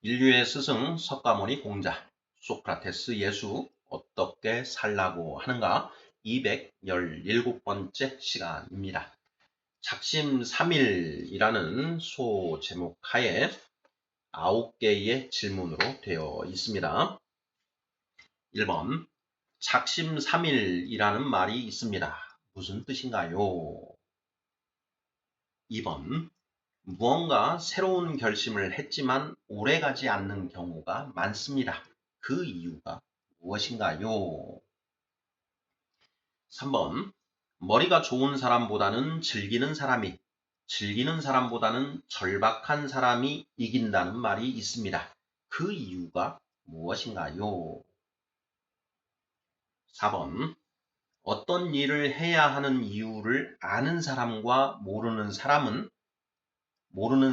인류의 스승 석가모니 공자, 소크라테스 예수 어떻게 살라고 하는가 217번째 시간입니다. 작심삼일이라는 소제목 하에 9개의 질문으로 되어 있습니다. 1번, 작심삼일이라는 말이 있습니다. 무슨 뜻인가요? 2번, 무언가 새로운 결심을 했지만 오래가지 않는 경우가 많습니다. 그 이유가 무엇인가요? 3번, 머리가 좋은 사람보다는 즐기는 사람보다는 절박한 사람이 이긴다는 말이 있습니다. 그 이유가 무엇인가요? 4번, 어떤 일을 해야 하는 이유를 아는 사람과 모르는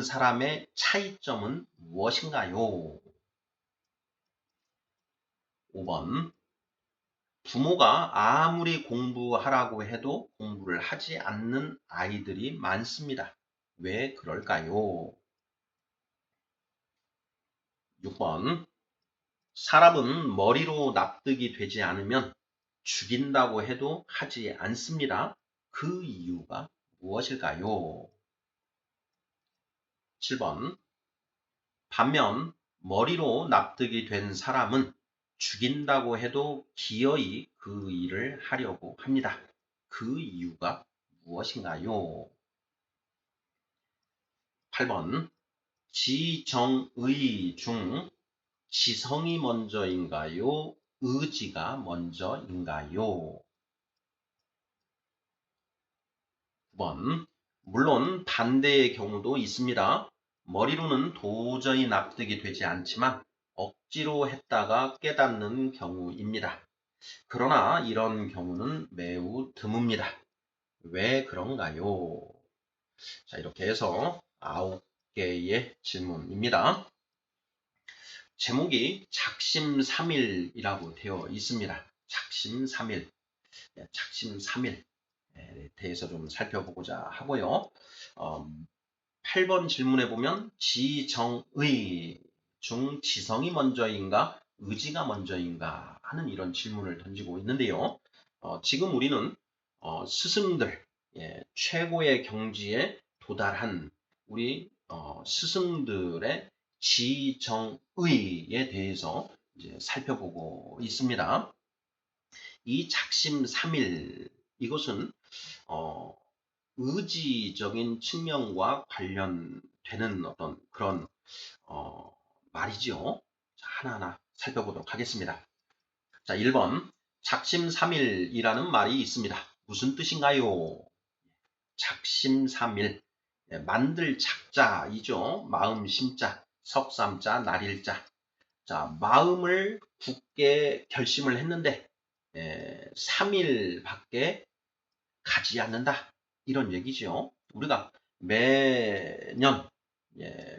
사람의 차이점은 무엇인가요? 5번, 부모가 아무리 공부하라고 해도 공부를 하지 않는 아이들이 많습니다. 왜 그럴까요? 6번, 사람은 머리로 납득이 되지 않으면 죽인다고 해도 하지 않습니다. 그 이유가 무엇일까요? 7번, 반면 머리로 납득이 된 사람은 죽인다고 해도 기어이 그 일을 하려고 합니다. 그 이유가 무엇인가요? 8번, 지정의 중 지성이 먼저인가요? 의지가 먼저인가요? 9번, 물론 반대의 경우도 있습니다. 머리로는 도저히 납득이 되지 않지만 억지로 했다가 깨닫는 경우입니다. 그러나 이런 경우는 매우 드뭅니다. 왜 그런가요? 자, 이렇게 해서 9개의 질문입니다. 제목이 작심삼일이라고 되어 있습니다. 작심삼일, 작심삼일에 대해서 좀 살펴보고자 하고요. 8번 질문에 보면 지정의 중 지성이 먼저인가 의지가 먼저인가 하는 이런 질문을 던지고 있는데요. 지금 우리는 스승들, 최고의 경지에 도달한 우리 스승들의 지정의에 대해서 이제 살펴보고 있습니다. 이 작심삼일, 이것은 의지적인 측면과 관련되는 어떤 그런 말이죠. 자, 하나하나 살펴보도록 하겠습니다. 자, 1번, 작심삼일이라는 말이 있습니다. 무슨 뜻인가요? 작심삼일, 만들 작자이죠. 마음 심자, 석삼자, 날일자. 자, 마음을 굳게 결심을 했는데 3일밖에 가지 않는다. 이런 얘기죠. 우리가 매년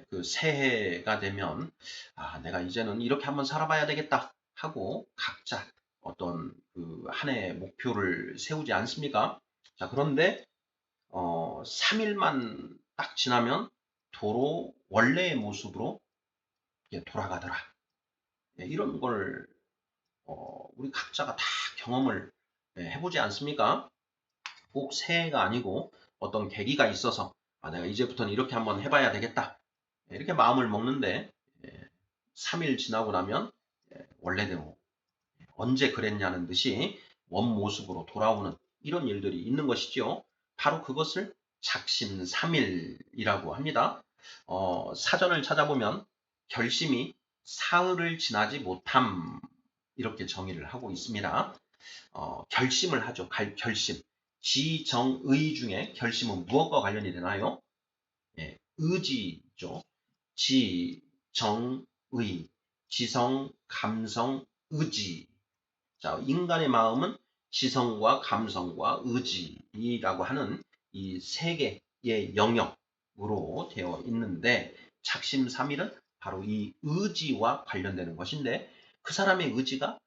그 새해가 되면 내가 이제는 이렇게 한번 살아봐야 되겠다 하고 각자 어떤 그 한 해의 목표를 세우지 않습니까? 자, 그런데 3일만 딱 지나면 도로 원래의 모습으로 돌아가더라. 이런 걸 우리 각자가 다 경험을 해보지 않습니까? 꼭 새해가 아니고 어떤 계기가 있어서 내가 이제부터는 이렇게 한번 해봐야 되겠다. 이렇게 마음을 먹는데 3일 지나고 나면 원래대로 언제 그랬냐는 듯이 원모습으로 돌아오는 이런 일들이 있는 것이죠. 바로 그것을 작심삼일이라고 합니다. 사전을 찾아보면 결심이 사흘을 지나지 못함 이렇게 정의를 하고 있습니다. 결심을 하죠. 결심. 지정의 중에 결심은 무엇과 관련이 되나요? 의지죠. 지정의, 지성, 감성, 의지. 자, 인간의 마음은 지성과 감성과 의지라고 하는 이 세 개의 영역으로 되어 있는데 작심삼일은 바로 이 의지와 관련되는 것인데 그 사람의 의지가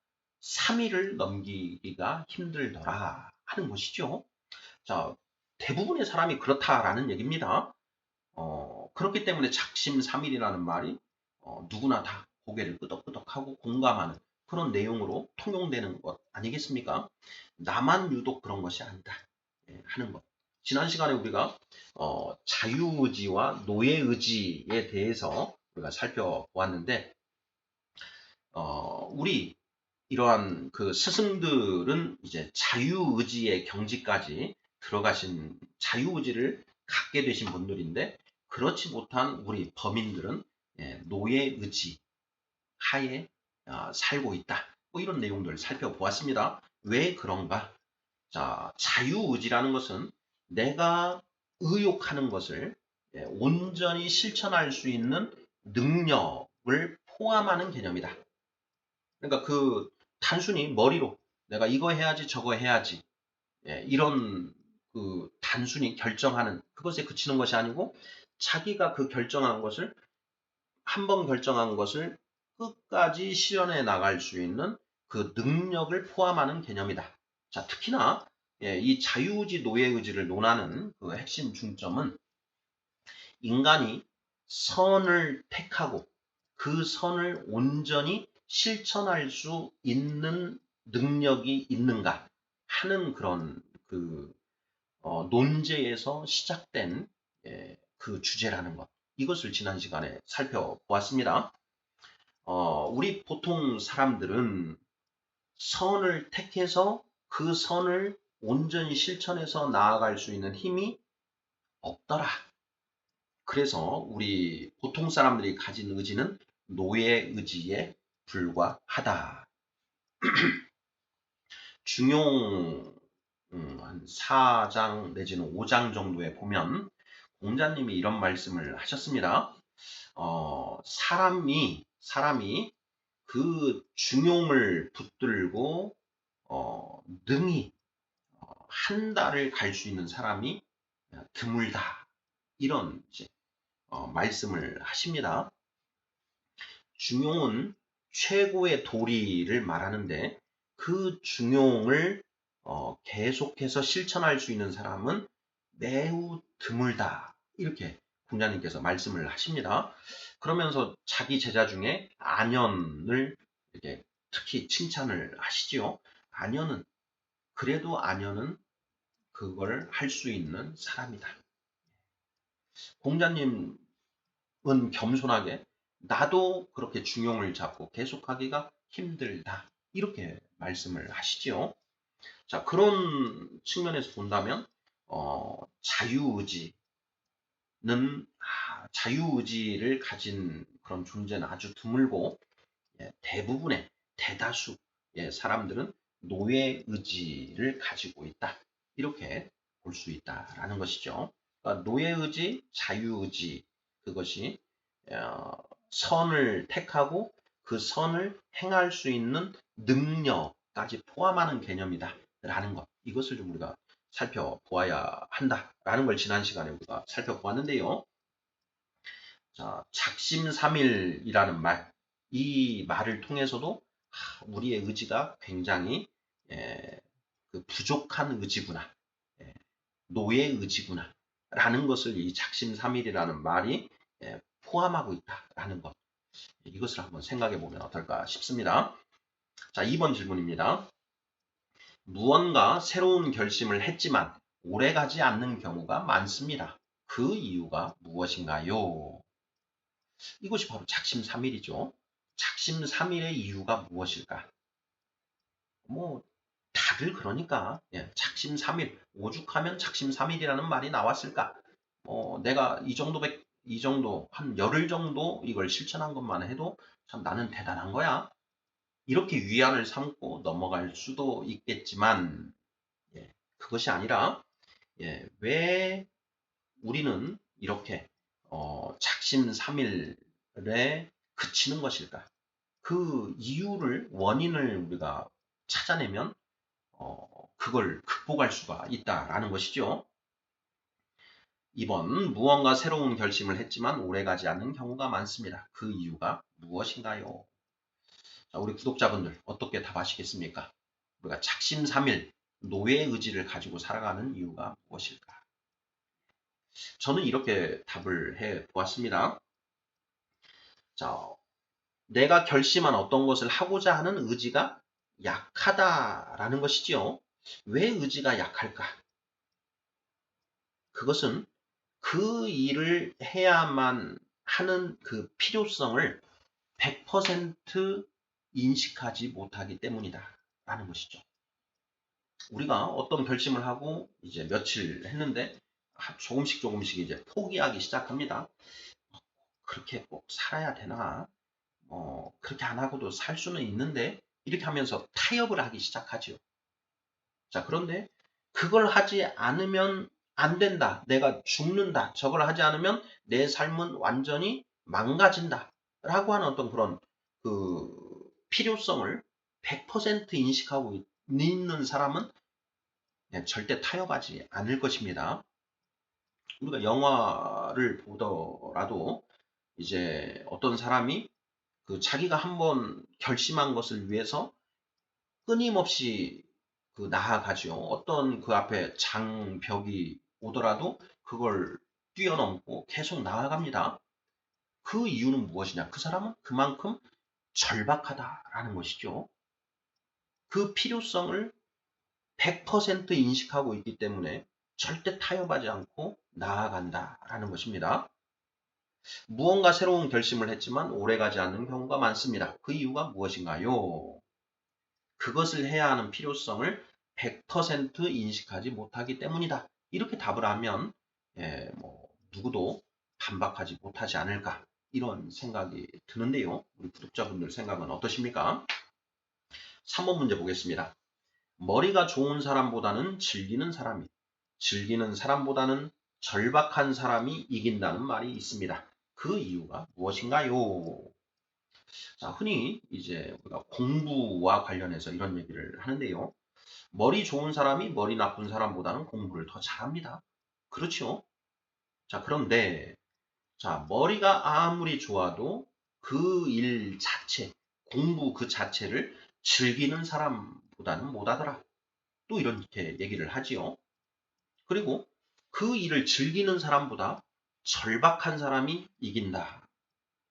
3일을 넘기기가 힘들더라 하는 것이죠. 자, 대부분의 사람이 그렇다라는 얘기입니다. 그렇기 때문에 작심삼일이라는 말이 누구나 다 고개를 끄덕끄덕하고 공감하는 그런 내용으로 통용되는 것 아니겠습니까? 나만 유독 그런 것이 아니다. 하는 것. 지난 시간에 우리가 자유의지와 노예의지에 대해서 우리가 살펴보았는데 우리 이러한 그 스승들은 이제 자유의지의 경지까지 들어가신 자유의지를 갖게 되신 분들인데 그렇지 못한 우리 범인들은 노예의지 하에 살고 있다. 뭐 이런 내용들을 살펴보았습니다. 왜 그런가? 자, 자유의지라는 것은 내가 의욕하는 것을 온전히 실천할 수 있는 능력을 포함하는 개념이다. 그러니까 그 단순히 머리로 내가 이거 해야지 저거 해야지 이런 그 단순히 결정하는 그것에 그치는 것이 아니고 자기가 그 결정한 것을 한 번 결정한 것을 끝까지 실현해 나갈 수 있는 그 능력을 포함하는 개념이다. 자, 특히나 이 자유의지, 노예의지를 논하는 그 핵심 중점은 인간이 선을 택하고 그 선을 온전히 실천할 수 있는 능력이 있는가 하는 그런 그 논제에서 시작된 그 주제라는 것. 이것을 지난 시간에 살펴보았습니다. 우리 보통 사람들은 선을 택해서 그 선을 온전히 실천해서 나아갈 수 있는 힘이 없더라. 그래서 우리 보통 사람들이 가진 의지는 노예 의지에 불과하다. 중용 한 4장 내지는 5장 정도에 보면 공자님이 이런 말씀을 하셨습니다. 사람이 그 중용을 붙들고 능히 한 달을 갈 수 있는 사람이 드물다. 이런 이제 말씀을 하십니다. 중용은 최고의 도리를 말하는데 그 중용을 계속해서 실천할 수 있는 사람은 매우 드물다. 이렇게 공자님께서 말씀을 하십니다. 그러면서 자기 제자 중에 안연을 이렇게 특히 칭찬을 하시지요. 그래도 안연은 그걸 할 수 있는 사람이다. 공자님은 겸손하게 나도 그렇게 중용을 잡고 계속하기가 힘들다. 이렇게 말씀을 하시지요. 자, 그런 측면에서 본다면 자유의지를 가진 그런 존재는 아주 드물고 대부분의 대다수 사람들은 노예의지를 가지고 있다. 이렇게 볼 수 있다라는 것이죠. 그러니까 노예의지, 자유의지 그것이 선을 택하고 그 선을 행할 수 있는 능력까지 포함하는 개념이다. 라는 것. 이것을 좀 우리가 살펴보아야 한다라는 걸 지난 시간에 우리가 살펴보았는데요. 자, 작심삼일이라는 말, 이 말을 통해서도 우리의 의지가 굉장히 그 부족한 의지구나, 노예 의지구나 라는 것을 이 작심삼일이라는 말이 포함하고 있다라는 것. 이것을 한번 생각해 보면 어떨까 싶습니다. 자, 2번 질문입니다. 무언가 새로운 결심을 했지만 오래가지 않는 경우가 많습니다. 그 이유가 무엇인가요? 이것이 바로 작심삼일이죠. 작심삼일의 이유가 무엇일까? 뭐 다들 그러니까 작심삼일, 오죽하면 작심삼일이라는 말이 나왔을까? 내가 이 정도 한 열흘 정도 이걸 실천한 것만 해도 참 나는 대단한 거야. 이렇게 위안을 삼고 넘어갈 수도 있겠지만 그것이 아니라 왜 우리는 이렇게 작심삼일에 그치는 것일까? 그 이유를 원인을 우리가 찾아내면 그걸 극복할 수가 있다라는 것이죠. 2번 무언가 새로운 결심을 했지만 오래가지 않는 경우가 많습니다. 그 이유가 무엇인가요? 자, 우리 구독자분들 어떻게 답하시겠습니까? 우리가 작심삼일 노예 의지를 가지고 살아가는 이유가 무엇일까? 저는 이렇게 답을 해 보았습니다. 자, 내가 결심한 어떤 것을 하고자 하는 의지가 약하다라는 것이지요. 왜 의지가 약할까? 그것은 그 일을 해야만 하는 그 필요성을 100% 인식하지 못하기 때문이다 라는 것이죠. 우리가 어떤 결심을 하고 이제 며칠 했는데 조금씩 이제 포기하기 시작합니다. 그렇게 꼭 살아야 되나? 그렇게 안 하고도 살 수는 있는데 이렇게 하면서 타협을 하기 시작하죠. 자, 그런데 그걸 하지 않으면 안 된다. 내가 죽는다. 저걸 하지 않으면 내 삶은 완전히 망가진다. 라고 하는 어떤 그런 그 필요성을 100% 인식하고 있는 사람은 절대 타협하지 않을 것입니다. 우리가 영화를 보더라도 이제 어떤 사람이 그 자기가 한번 결심한 것을 위해서 끊임없이 그 나아가죠. 어떤 그 앞에 장벽이 오더라도 그걸 뛰어넘고 계속 나아갑니다. 그 이유는 무엇이냐? 그 사람은 그만큼 절박하다라는 것이죠. 그 필요성을 100% 인식하고 있기 때문에 절대 타협하지 않고 나아간다라는 것입니다. 무언가 새로운 결심을 했지만 오래가지 않는 경우가 많습니다. 그 이유가 무엇인가요? 그것을 해야 하는 필요성을 100% 인식하지 못하기 때문이다. 이렇게 답을 하면 누구도 반박하지 못하지 않을까 이런 생각이 드는데요. 우리 구독자분들 생각은 어떠십니까? 3번 문제 보겠습니다. 머리가 좋은 사람보다는 즐기는 사람보다는 절박한 사람이 이긴다는 말이 있습니다. 그 이유가 무엇인가요? 자, 흔히 이제 우리가 공부와 관련해서 이런 얘기를 하는데요. 머리 좋은 사람이 머리 나쁜 사람보다는 공부를 더 잘합니다. 그렇죠? 자, 그런데 자, 머리가 아무리 좋아도 그 일 자체, 공부 그 자체를 즐기는 사람보다는 못하더라. 또 이렇게 얘기를 하지요. 그리고 그 일을 즐기는 사람보다 절박한 사람이 이긴다.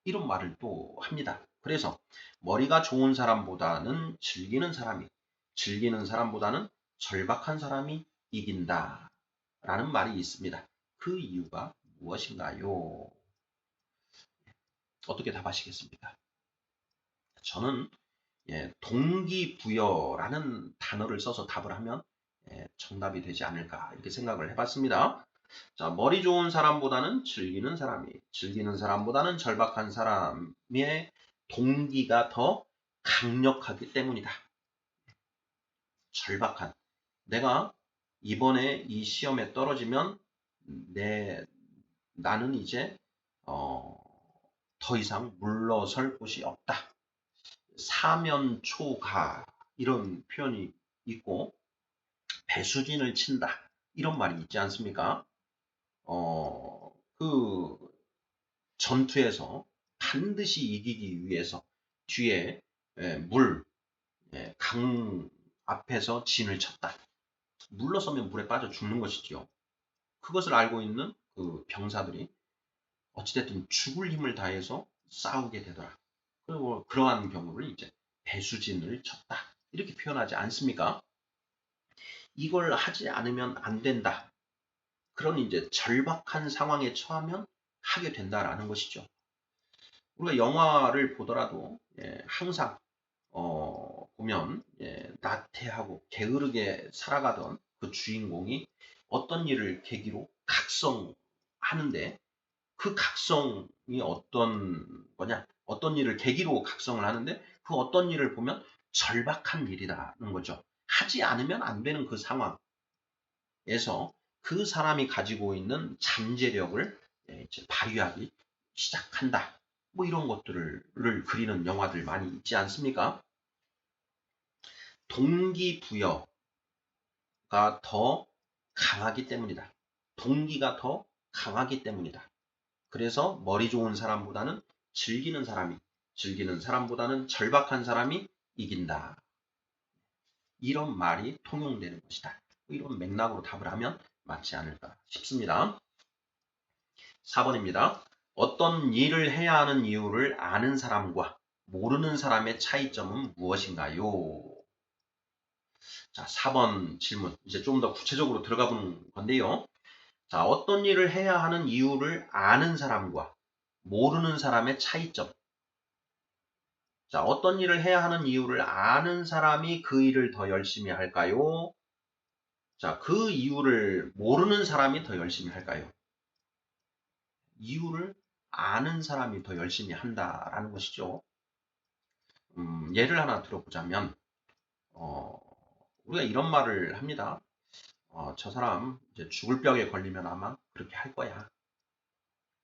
이런 말을 또 합니다. 그래서 머리가 좋은 사람보다는 즐기는 사람보다는 절박한 사람이 이긴다. 라는 말이 있습니다. 그 이유가 무엇인가요? 어떻게 답하시겠습니까? 저는 동기부여라는 단어를 써서 답을 하면 정답이 되지 않을까 이렇게 생각을 해봤습니다. 자, 머리 좋은 사람보다는 즐기는 사람보다는 절박한 사람의 동기가 더 강력하기 때문이다. 절박한. 내가 이번에 이 시험에 떨어지면 나는 이제 더 이상 물러설 곳이 없다. 사면초가 이런 표현이 있고 배수진을 친다. 이런 말이 있지 않습니까? 그 전투에서 반드시 이기기 위해서 뒤에 물, 강 앞에서 진을 쳤다. 물러서면 물에 빠져 죽는 것이지요. 그것을 알고 있는 그 병사들이 어찌됐든 죽을 힘을 다해서 싸우게 되더라. 그리고 그러한 경우를 이제 배수진을 쳤다. 이렇게 표현하지 않습니까? 이걸 하지 않으면 안 된다. 그런 이제 절박한 상황에 처하면 하게 된다라는 것이죠. 우리가 영화를 보더라도 항상 보면 나태하고 게으르게 살아가던 그 주인공이 어떤 일을 계기로 각성하는데 그 각성이 어떤 거냐? 어떤 일을 계기로 각성을 하는데 그 어떤 일을 보면 절박한 일이라는 거죠. 하지 않으면 안 되는 그 상황에서 그 사람이 가지고 있는 잠재력을 이제 발휘하기 시작한다. 뭐 이런 것들을 그리는 영화들 많이 있지 않습니까? 동기부여가 더 강하기 때문이다. 동기가 더 강하기 때문이다. 그래서 머리 좋은 사람보다는 즐기는 사람보다는 절박한 사람이 이긴다. 이런 말이 통용되는 것이다. 이런 맥락으로 답을 하면 맞지 않을까 싶습니다. 4번입니다. 어떤 일을 해야 하는 이유를 아는 사람과 모르는 사람의 차이점은 무엇인가요? 자, 4번 질문. 이제 좀 더 구체적으로 들어가 보는 건데요. 자, 어떤 일을 해야 하는 이유를 아는 사람과 모르는 사람의 차이점. 자, 어떤 일을 해야 하는 이유를 아는 사람이 그 일을 더 열심히 할까요? 자, 그 이유를 모르는 사람이 더 열심히 할까요? 이유를 아는 사람이 더 열심히 한다라는 것이죠. 예를 하나 들어보자면, 어, 우리가 이런 말을 합니다. 저 사람 이제 죽을 병에 걸리면 아마 그렇게 할 거야.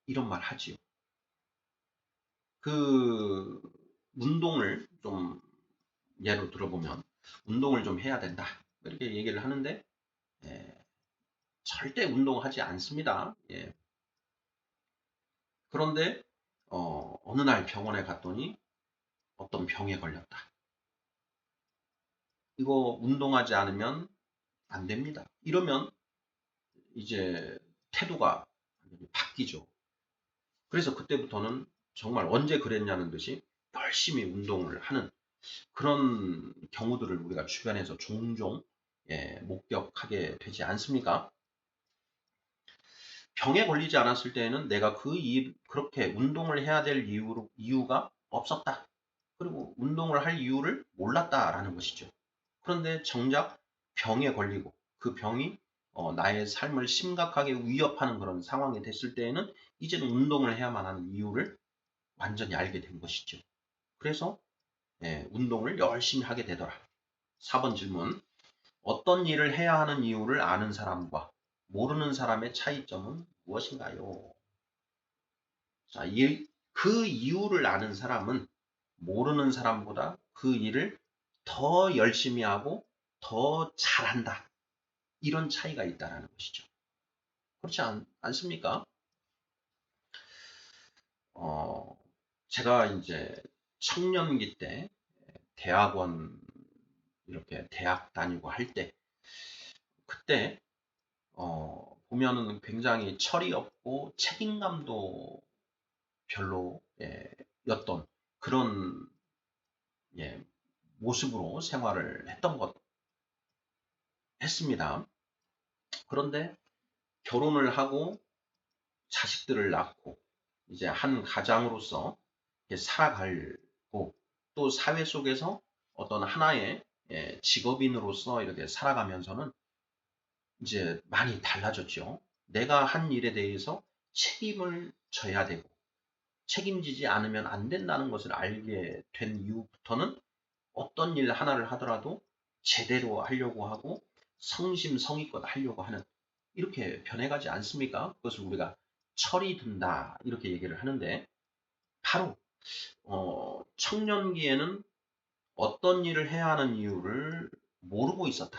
이런 말 하지요. 그 운동을 좀 예로 들어보면 운동을 좀 해야 된다. 이렇게 얘기를 하는데 예, 절대 운동하지 않습니다. 예. 그런데 어느 날 병원에 갔더니 어떤 병에 걸렸다. 이거 운동하지 않으면 안 됩니다. 이러면 이제 태도가 바뀌죠. 그래서 그때부터는 정말 언제 그랬냐는 듯이 열심히 운동을 하는 그런 경우들을 우리가 주변에서 종종 목격하게 되지 않습니까? 병에 걸리지 않았을 때에는 내가 그렇게 운동을 해야 될 이유가 없었다. 그리고 운동을 할 이유를 몰랐다라는 것이죠. 그런데 정작 병에 걸리고 그 병이 나의 삶을 심각하게 위협하는 그런 상황이 됐을 때에는 이제는 운동을 해야만 하는 이유를 완전히 알게 된 것이죠. 그래서 운동을 열심히 하게 되더라. 4번 질문. 어떤 일을 해야 하는 이유를 아는 사람과 모르는 사람의 차이점은 무엇인가요? 자, 그 이유를 아는 사람은 모르는 사람보다 그 일을 더 열심히 하고 더 잘한다. 이런 차이가 있다는 것이죠. 그렇지 않습니까? 어, 제가 이제 청년기 때 대학원 이렇게 대학 다니고 할 때 그때 보면은 굉장히 철이 없고 책임감도 별로 였던 그런 예, 모습으로 생활을 했습니다. 그런데 결혼을 하고 자식들을 낳고 이제 한 가장으로서 살아가고 또 사회 속에서 어떤 하나의 직업인으로서 이렇게 살아가면서는 이제 많이 달라졌죠. 내가 한 일에 대해서 책임을 져야 되고 책임지지 않으면 안 된다는 것을 알게 된 이후부터는 어떤 일 하나를 하더라도 제대로 하려고 하고 성심성의껏 하려고 하는 이렇게 변해가지 않습니까? 그것을 우리가 철이 든다 이렇게 얘기를 하는데 바로 청년기에는 어떤 일을 해야 하는 이유를 모르고 있었다.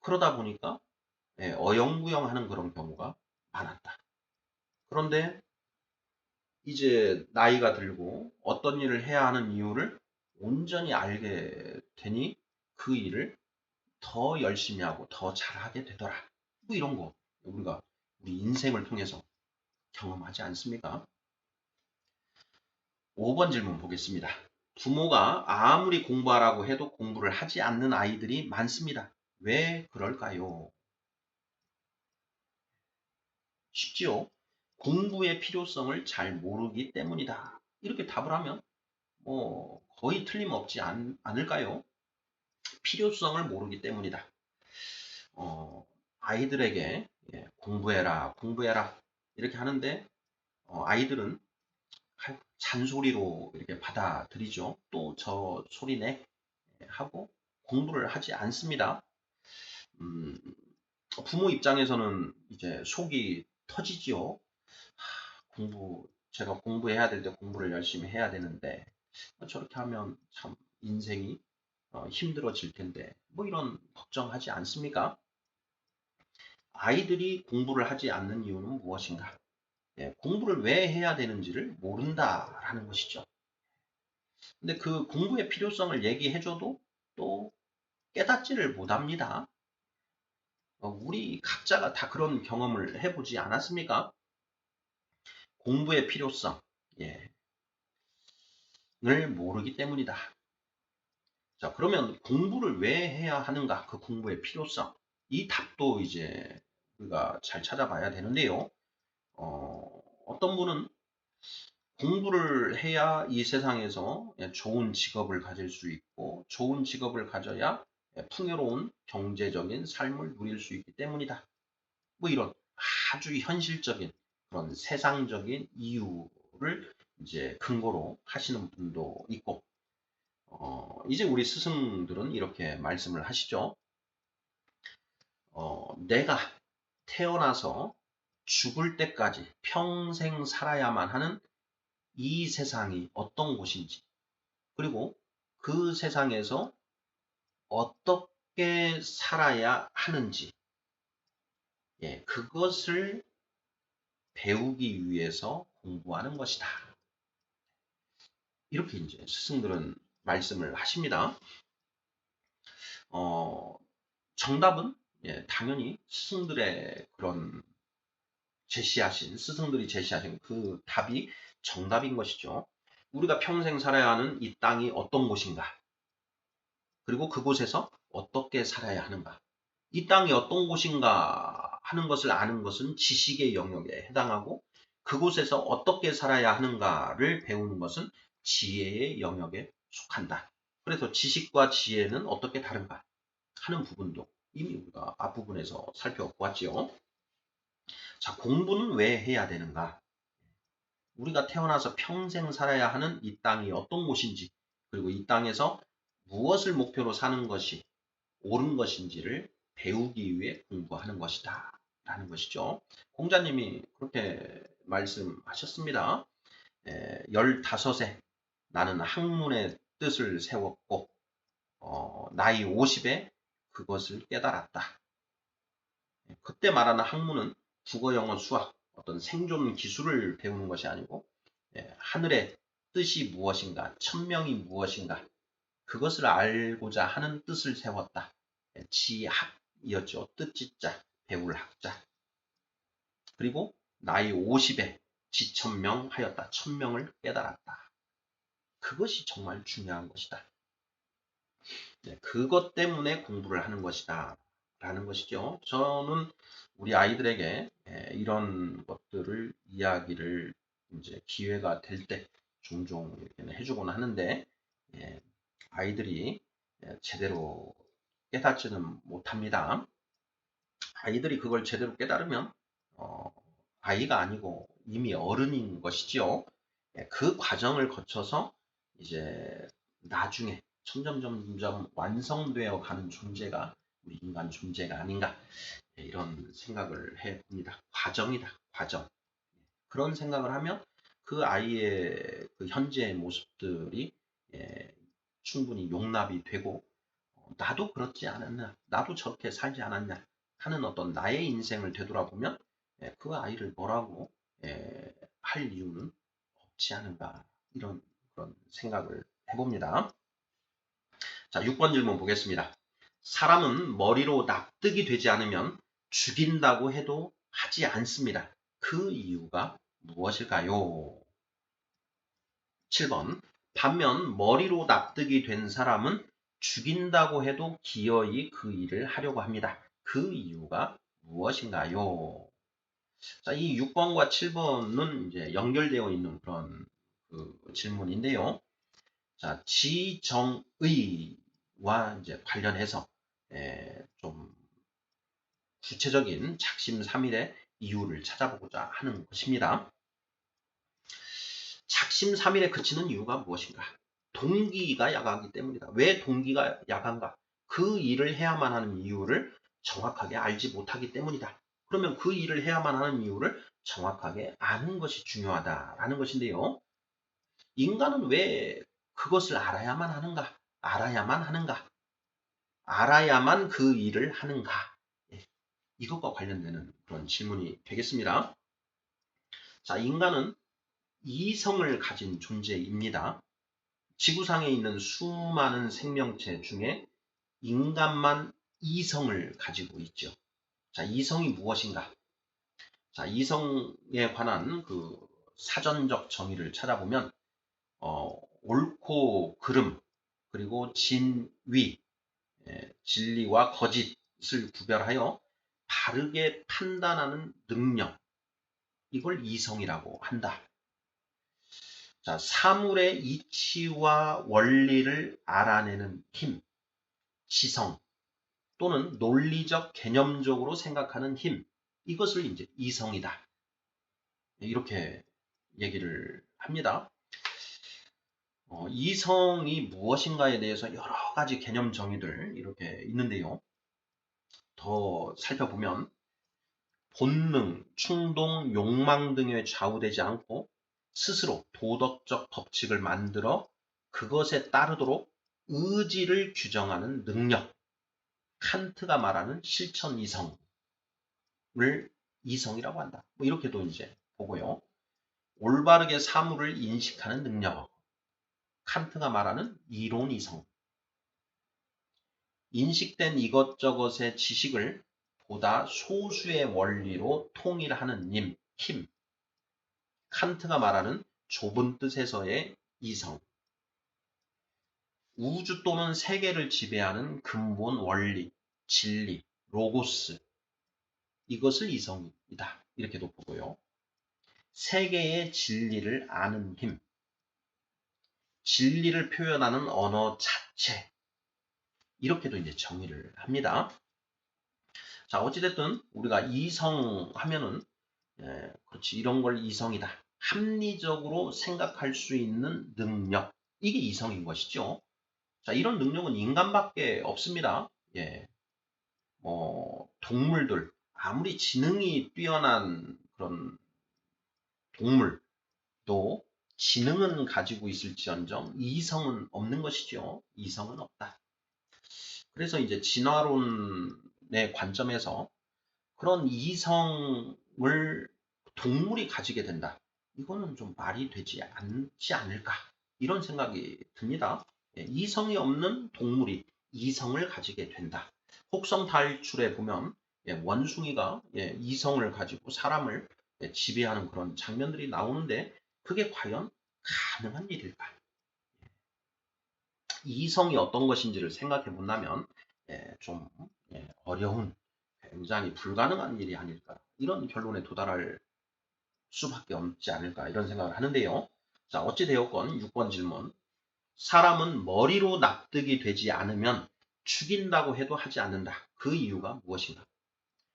그러다 보니까 어영부영하는 그런 경우가 많았다. 그런데 이제 나이가 들고 어떤 일을 해야 하는 이유를 온전히 알게 되니 그 일을 더 열심히 하고 더 잘하게 되더라. 뭐 이런 거 우리가 우리 인생을 통해서 경험하지 않습니까? 5번 질문 보겠습니다. 부모가 아무리 공부하라고 해도 공부를 하지 않는 아이들이 많습니다. 왜 그럴까요? 쉽지요? 공부의 필요성을 잘 모르기 때문이다. 이렇게 답을 하면 뭐 거의 틀림없지 않을까요? 필요성을 모르기 때문이다. 아이들에게 공부해라, 공부해라 이렇게 하는데 아이들은 잔소리로 이렇게 받아들이죠. 또 저 소리내 하고 공부를 하지 않습니다. 음, 부모 입장에서는 이제 속이 터지지요. 제가 공부해야 될 때 공부를 열심히 해야 되는데 저렇게 하면 참 인생이 힘들어질 텐데 뭐 이런 걱정하지 않습니까? 아이들이 공부를 하지 않는 이유는 무엇인가? 공부를 왜 해야 되는지를 모른다라는 것이죠. 근데 그 공부의 필요성을 얘기해줘도 또 깨닫지를 못합니다. 우리 각자가 다 그런 경험을 해보지 않았습니까? 공부의 필요성. 예. 모르기 때문이다. 자, 그러면 공부를 왜 해야 하는가? 그 공부의 필요성. 이 답도 이제 우리가 잘 찾아봐야 되는데요. 어떤 분은 공부를 해야 이 세상에서 좋은 직업을 가질 수 있고, 좋은 직업을 가져야 풍요로운 경제적인 삶을 누릴 수 있기 때문이다. 뭐 이런 아주 현실적인 그런 세상적인 이유를 이제 근거로 하시는 분도 있고, 이제 우리 스승들은 이렇게 말씀을 하시죠. 내가 태어나서 죽을 때까지 평생 살아야만 하는 이 세상이 어떤 곳인지, 그리고 그 세상에서 어떻게 살아야 하는지, 그것을 배우기 위해서 공부하는 것이다. 이렇게 이제 스승들은 말씀을 하십니다. 정답은 당연히 스승들이 제시하신 그 답이 정답인 것이죠. 우리가 평생 살아야 하는 이 땅이 어떤 곳인가? 그리고 그곳에서 어떻게 살아야 하는가? 이 땅이 어떤 곳인가 하는 것을 아는 것은 지식의 영역에 해당하고, 그곳에서 어떻게 살아야 하는가를 배우는 것은 지혜의 영역에 속한다. 그래서 지식과 지혜는 어떻게 다른가 하는 부분도 이미 우리가 앞부분에서 살펴보았지요. 자, 공부는 왜 해야 되는가? 우리가 태어나서 평생 살아야 하는 이 땅이 어떤 곳인지, 그리고 이 땅에서 무엇을 목표로 사는 것이 옳은 것인지를 배우기 위해 공부하는 것이다. 라는 것이죠. 공자님이 그렇게 말씀하셨습니다. 15세 나는 학문의 뜻을 세웠고, 나이 50에 그것을 깨달았다. 그때 말하는 학문은 국어, 영어, 수학, 어떤 생존 기술을 배우는 것이 아니고, 하늘의 뜻이 무엇인가, 천명이 무엇인가, 그것을 알고자 하는 뜻을 세웠다. 지학이었죠. 뜻지자, 배울 학자. 그리고 나이 50에 지천명하였다. 천명을 깨달았다. 그것이 정말 중요한 것이다. 그것 때문에 공부를 하는 것이다. 라는 것이죠. 저는 우리 아이들에게 이런 것들을 이야기를 이제 기회가 될 때 종종 이렇게 해주곤 하는데, 아이들이 제대로 깨닫지는 못합니다. 아이들이 그걸 제대로 깨달으면 아이가 아니고 이미 어른인 것이지요. 그 과정을 거쳐서 이제 나중에 점점 완성되어 가는 존재가 우리 인간 존재가 아닌가, 이런 생각을 해봅니다. 과정이다, 과정. 그런 생각을 하면 그 아이의 그 현재의 모습들이 충분히 용납이 되고, 나도 그렇지 않았나, 나도 저렇게 살지 않았냐 하는 어떤 나의 인생을 되돌아보면 그 아이를 뭐라고 할 이유는 없지 않은가, 이런 그런 생각을 해봅니다. 자, 6번 질문 보겠습니다. 사람은 머리로 납득이 되지 않으면 죽인다고 해도 하지 않습니다. 그 이유가 무엇일까요? 7번. 반면 머리로 납득이 된 사람은 죽인다고 해도 기어이 그 일을 하려고 합니다. 그 이유가 무엇인가요? 자, 이 6번과 7번은 이제 연결되어 있는 그런 그 질문인데요. 자, 지정의와 이제 관련해서 좀 구체적인 작심삼일의 이유를 찾아보고자 하는 것입니다. 작심삼일에 그치는 이유가 무엇인가? 동기가 야가하기 때문이다. 왜 동기가 야간가? 그 일을 해야만 하는 이유를 정확하게 알지 못하기 때문이다. 그러면 그 일을 해야만 하는 이유를 정확하게 아는 것이 중요하다라는 것인데요. 인간은 왜 그것을 알아야만 하는가? 알아야만 하는가? 알아야만 그 일을 하는가? 이것과 관련되는 그런 질문이 되겠습니다. 자, 인간은 이성을 가진 존재입니다. 지구상에 있는 수많은 생명체 중에 인간만 이성을 가지고 있죠. 자, 이성이 무엇인가? 자, 이성에 관한 그 사전적 정의를 찾아보면 옳고 그름, 그리고 진위, 진리와 거짓을 구별하여 바르게 판단하는 능력, 이걸 이성이라고 한다. 자, 사물의 이치와 원리를 알아내는 힘, 지성, 또는 논리적 개념적으로 생각하는 힘, 이것을 이제 이성이다. 이렇게 얘기를 합니다. 이성이 무엇인가에 대해서 여러 가지 개념 정의들 이렇게 있는데요. 더 살펴보면 본능, 충동, 욕망 등에 좌우되지 않고 스스로 도덕적 법칙을 만들어 그것에 따르도록 의지를 규정하는 능력, 칸트가 말하는 실천 이성을 이성이라고 한다. 뭐 이렇게도 이제 보고요. 올바르게 사물을 인식하는 능력, 칸트가 말하는 이론 이성, 인식된 이것저것의 지식을 보다 소수의 원리로 통일하는 힘, 칸트가 말하는 좁은 뜻에서의 이성, 우주 또는 세계를 지배하는 근본 원리, 진리, 로고스, 이것을 이성이다. 이렇게도 보고요. 세계의 진리를 아는 힘, 진리를 표현하는 언어 자체, 이렇게도 이제 정의를 합니다. 자, 어찌됐든 우리가 이성 하면은 그렇지, 이런 걸 이성이다. 합리적으로 생각할 수 있는 능력, 이게 이성인 것이죠. 자, 이런 능력은 인간밖에 없습니다. 예, 동물들, 아무리 지능이 뛰어난 그런 동물도 지능은 가지고 있을지언정 이성은 없는 것이죠. 이성은 없다. 그래서 이제 진화론의 관점에서 그런 이성을 동물이 가지게 된다. 이거는 좀 말이 되지 않지 않을까. 이런 생각이 듭니다. 이성이 없는 동물이 이성을 가지게 된다. 혹성 탈출에 보면 원숭이가 이성을 가지고 사람을 지배하는 그런 장면들이 나오는데 그게 과연 가능한 일일까? 이성이 어떤 것인지를 생각해 본다면 좀 어려운, 굉장히 불가능한 일이 아닐까, 이런 결론에 도달할 수밖에 없지 않을까, 이런 생각을 하는데요. 자, 어찌되었건 6번 질문. 사람은 머리로 납득이 되지 않으면 죽인다고 해도 하지 않는다. 그 이유가 무엇인가?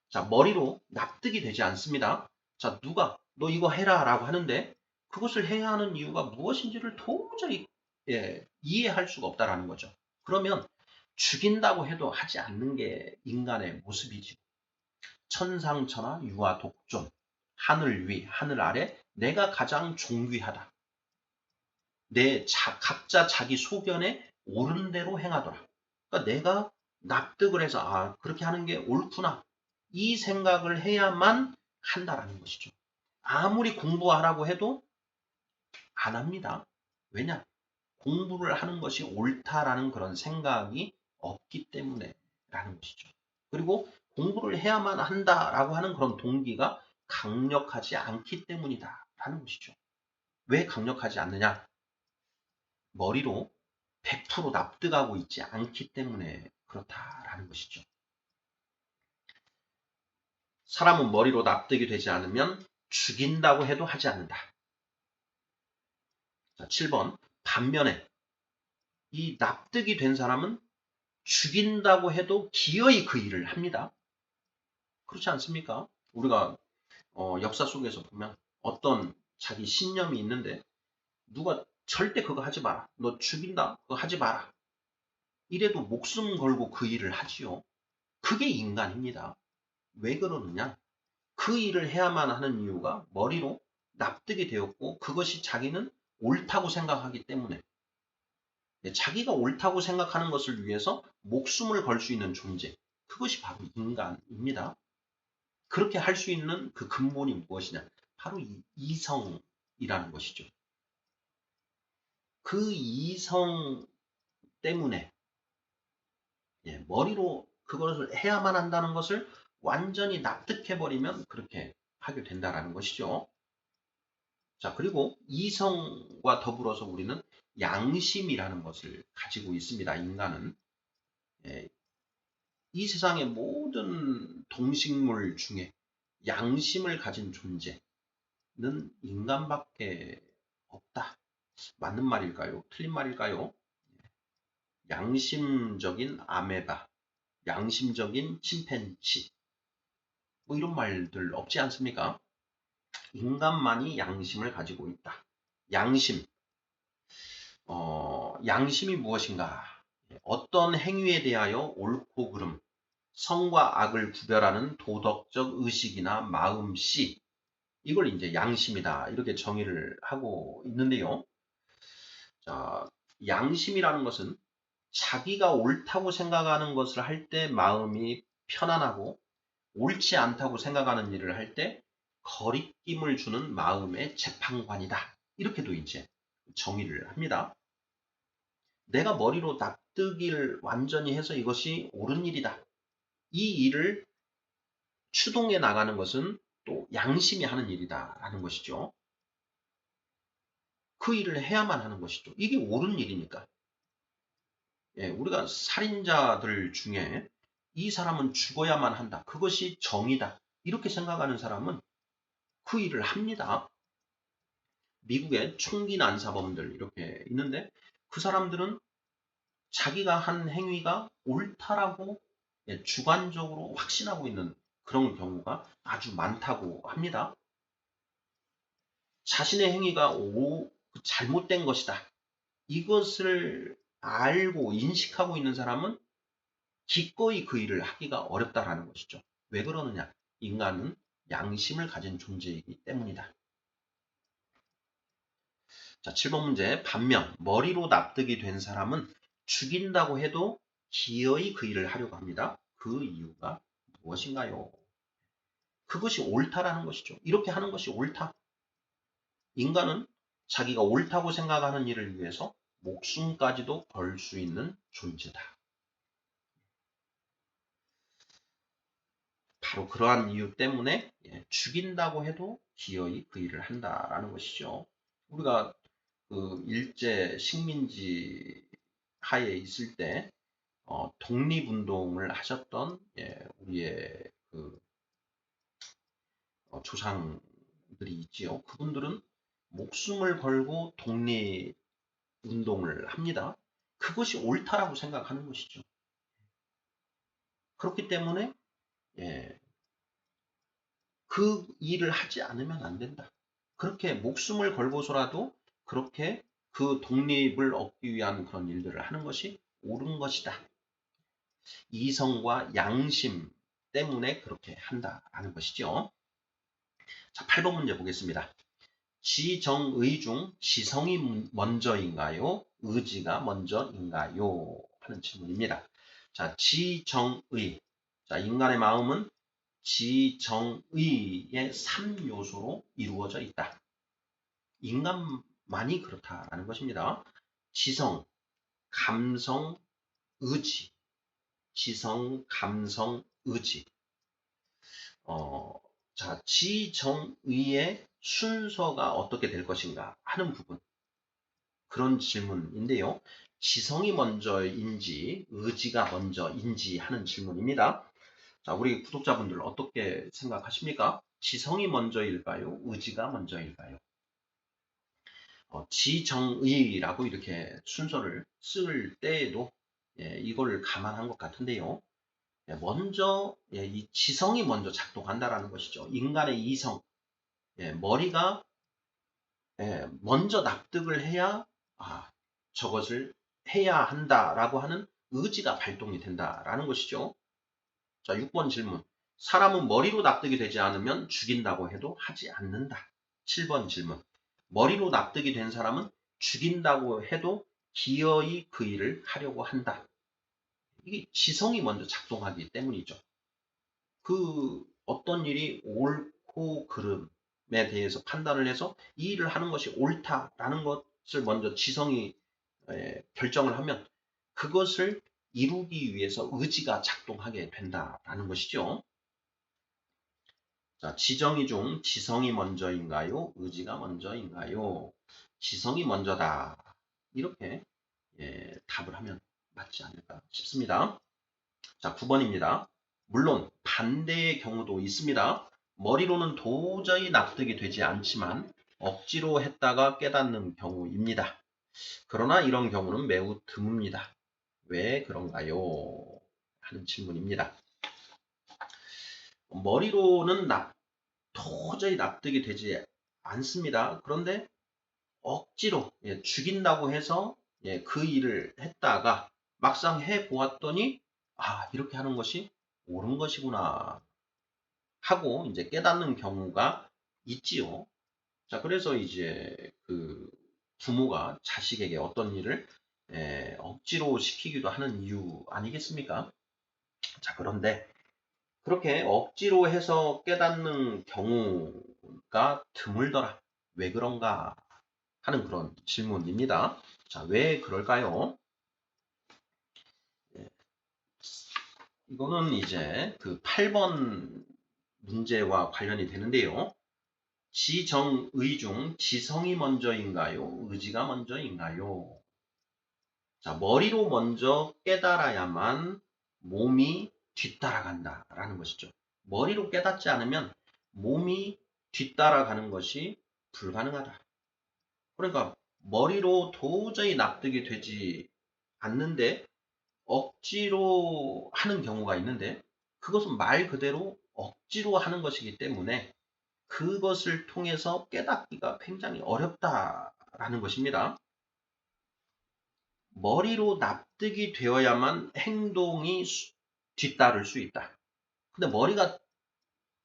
자, 머리로 납득이 되지 않습니다. 자, 누가 너 이거 해라 라고 하는데 그것을 해야 하는 이유가 무엇인지를 도저히 이해할 수가 없다라는 거죠. 그러면 죽인다고 해도 하지 않는 게 인간의 모습이지. 천상천하 유아 독존, 하늘 위 하늘 아래 내가 가장 존귀하다. 각자 자기 소견에 옳은 대로 행하더라. 그러니까 내가 납득을 해서 그렇게 하는 게 옳구나, 이 생각을 해야만 한다라는 것이죠. 아무리 공부하라고 해도 안 합니다. 왜냐? 공부를 하는 것이 옳다라는 그런 생각이 없기 때문에 라는 것이죠. 그리고 공부를 해야만 한다라고 하는 그런 동기가 강력하지 않기 때문이다 라는 것이죠. 왜 강력하지 않느냐? 머리로 100% 납득하고 있지 않기 때문에 그렇다라는 것이죠. 사람은 머리로 납득이 되지 않으면 죽인다고 해도 하지 않는다. 자, 7번. 반면에 이 납득이 된 사람은 죽인다고 해도 기어이 그 일을 합니다. 그렇지 않습니까? 우리가 역사 속에서 보면 어떤 자기 신념이 있는데 누가 절대 그거 하지 마라, 너 죽인다, 그거 하지 마라, 이래도 목숨 걸고 그 일을 하지요. 그게 인간입니다. 왜 그러느냐? 그 일을 해야만 하는 이유가 머리로 납득이 되었고 그것이 자기는 옳다고 생각하기 때문에, 자기가 옳다고 생각하는 것을 위해서 목숨을 걸 수 있는 존재, 그것이 바로 인간입니다. 그렇게 할 수 있는 그 근본이 무엇이냐? 바로 이 이성이라는 것이죠. 그 이성 때문에 머리로 그것을 해야만 한다는 것을 완전히 납득해버리면 그렇게 하게 된다는 것이죠. 자, 그리고 이성과 더불어서 우리는 양심이라는 것을 가지고 있습니다. 인간은. 예, 이 세상의 모든 동식물 중에 양심을 가진 존재는 인간밖에 없다. 맞는 말일까요? 틀린 말일까요? 양심적인 아메바, 양심적인 침팬지, 뭐 이런 말들 없지 않습니까? 인간만이 양심을 가지고 있다. 양심, 양심이 무엇인가? 어떤 행위에 대하여 옳고 그름, 성과 악을 구별하는 도덕적 의식이나 마음씨, 이걸 이제 양심이다. 이렇게 정의를 하고 있는데요. 자, 양심이라는 것은 자기가 옳다고 생각하는 것을 할 때 마음이 편안하고 옳지 않다고 생각하는 일을 할 때 거리낌을 주는 마음의 재판관이다. 이렇게도 이제 정의를 합니다. 내가 머리로 납득을 완전히 해서 이것이 옳은 일이다. 이 일을 추동해 나가는 것은 또 양심이 하는 일이다라는 것이죠. 그 일을 해야만 하는 것이죠. 이게 옳은 일이니까. 예, 우리가 살인자들 중에 이 사람은 죽어야만 한다. 그것이 정의다. 이렇게 생각하는 사람은 그 일을 합니다. 미국의 총기 난사범들 이렇게 있는데 그 사람들은 자기가 한 행위가 옳다라고 예, 주관적으로 확신하고 있는 그런 경우가 아주 많다고 합니다. 자신의 행위가 잘못된 것이다. 이것을 알고 인식하고 있는 사람은 기꺼이 그 일을 하기가 어렵다라는 것이죠. 왜 그러느냐? 인간은 양심을 가진 존재이기 때문이다. 자, 7번 문제. 반면 머리로 납득이 된 사람은 죽인다고 해도 기어이 그 일을 하려고 합니다. 그 이유가 무엇인가요? 그것이 옳다라는 것이죠. 이렇게 하는 것이 옳다. 인간은 자기가 옳다고 생각하는 일을 위해서 목숨까지도 걸 수 있는 존재다. 바로 그러한 이유 때문에 죽인다고 해도 기어이 그 일을 한다라는 것이죠. 우리가 그 일제 식민지 하에 있을 때 독립운동을 하셨던 우리의 그 조상들이 있지요. 그분들은 목숨을 걸고 독립운동을 합니다. 그것이 옳다라고 생각하는 것이죠. 그렇기 때문에 예, 그 일을 하지 않으면 안 된다. 그렇게 목숨을 걸고서라도 그렇게 그 독립을 얻기 위한 그런 일들을 하는 것이 옳은 것이다. 이성과 양심 때문에 그렇게 한다라는 것이죠. 자, 8번 문제 보겠습니다. 지정의 중 지성이 먼저인가요? 의지가 먼저인가요? 하는 질문입니다. 자, 지정의. 자, 인간의 마음은 지정의의 3요소로 이루어져 있다. 인간만이 그렇다라는 것입니다. 지성, 감성, 의지. 지성, 감성, 의지. 자, 지정의의 순서가 어떻게 될 것인가 하는 부분. 그런 질문인데요. 지성이 먼저인지 의지가 먼저인지 하는 질문입니다. 자, 우리 구독자분들 어떻게 생각하십니까? 지성이 먼저일까요? 의지가 먼저일까요? 지정의라고 이렇게 순서를 쓸 때에도 이걸 감안한 것 같은데요. 먼저 이 지성이 먼저 작동한다라는 것이죠. 인간의 이성, 머리가 먼저 납득을 해야 저것을 해야 한다라고 하는 의지가 발동이 된다라는 것이죠. 자, 6번 질문. 사람은 머리로 납득이 되지 않으면 죽인다고 해도 하지 않는다. 7번 질문. 머리로 납득이 된 사람은 죽인다고 해도 기어이 그 일을 하려고 한다. 이게 지성이 먼저 작동하기 때문이죠. 그 어떤 일이 옳고 그름에 대해서 판단을 해서 이 일을 하는 것이 옳다라는 것을 먼저 지성이 결정을 하면 그것을 이루기 위해서 의지가 작동하게 된다라는 것이죠. 자, 지정의 중 지성이 먼저인가요? 의지가 먼저인가요? 지성이 먼저다. 이렇게 답을 하면 맞지 않을까 싶습니다. 자, 9번입니다. 물론 반대의 경우도 있습니다. 머리로는 도저히 납득이 되지 않지만 억지로 했다가 깨닫는 경우입니다. 그러나 이런 경우는 매우 드뭅니다. 왜 그런가요? 하는 질문입니다. 머리로는 도저히 납득이 되지 않습니다. 그런데 억지로 죽인다고 해서 그 일을 했다가 막상 해 보았더니 이렇게 하는 것이 옳은 것이구나 하고 이제 깨닫는 경우가 있지요. 자, 그래서 이제 그 부모가 자식에게 어떤 일을 억지로 시키기도 하는 이유 아니겠습니까? 자, 그런데 그렇게 억지로 해서 깨닫는 경우가 드물더라. 왜 그런가 하는 그런 질문입니다. 자, 왜 그럴까요? 이거는 이제 그 8번 문제와 관련이 되는데요. 지정의 중 지성이 먼저인가요? 의지가 먼저인가요? 자, 머리로 먼저 깨달아야만 몸이 뒤따라간다라는 것이죠. 머리로 깨닫지 않으면 몸이 뒤따라가는 것이 불가능하다. 그러니까 머리로 도저히 납득이 되지 않는데 억지로 하는 경우가 있는데 그것은 말 그대로 억지로 하는 것이기 때문에 그것을 통해서 깨닫기가 굉장히 어렵다라는 것입니다. 머리로 납득이 되어야만 행동이 뒤따를 수 있다. 근데 머리가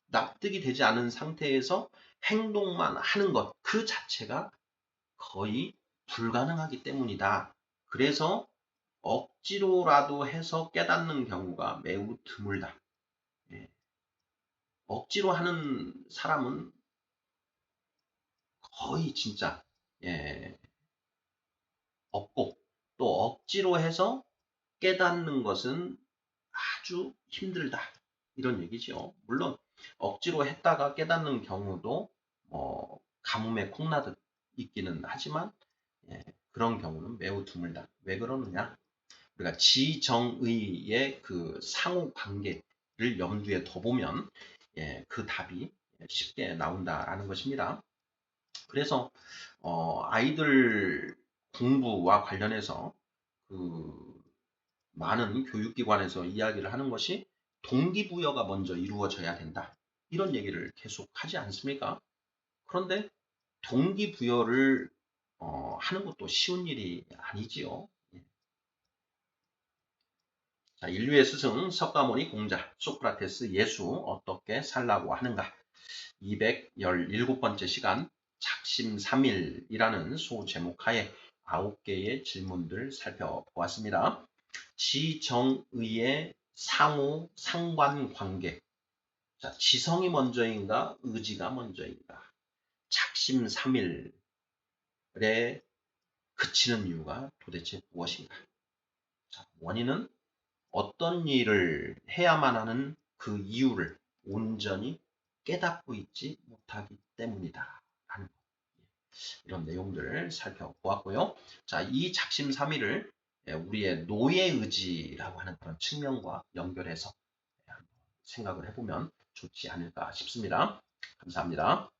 납득이 되지 않은 상태에서 행동만 하는 것 그 자체가 거의 불가능하기 때문이다. 그래서 억지로라도 해서 깨닫는 경우가 매우 드물다. 예. 억지로 하는 사람은 거의 진짜 없고 또 억지로 해서 깨닫는 것은 아주 힘들다. 이런 얘기죠. 물론 억지로 했다가 깨닫는 경우도 가뭄에 콩나듯 있기는 하지만 그런 경우는 매우 드물다. 왜 그러느냐? 우리가 지정의의 그 상호 관계를 염두에 둬보면 그 답이 쉽게 나온다라는 것입니다. 그래서 아이들 공부와 관련해서 그 많은 교육기관에서 이야기를 하는 것이 동기부여가 먼저 이루어져야 된다. 이런 얘기를 계속 하지 않습니까? 그런데 동기부여를 하는 것도 쉬운 일이 아니지요. 자, 인류의 스승 석가모니 공자 소크라테스 예수 어떻게 살라고 하는가 217번째 시간 작심삼일이라는 소제목하에 9개의 질문들 살펴보았습니다. 지정의의 상호 상관관계. 자, 지성이 먼저인가 의지가 먼저인가. 작심삼일에 그치는 이유가 도대체 무엇인가. 자, 원인은 어떤 일을 해야만 하는 그 이유를 온전히 깨닫고 있지 못하기 때문이다. 라는 이런 내용들을 살펴보았고요. 자, 이 작심삼일을 우리의 노예의지라고 하는 그런 측면과 연결해서 생각을 해보면 좋지 않을까 싶습니다. 감사합니다.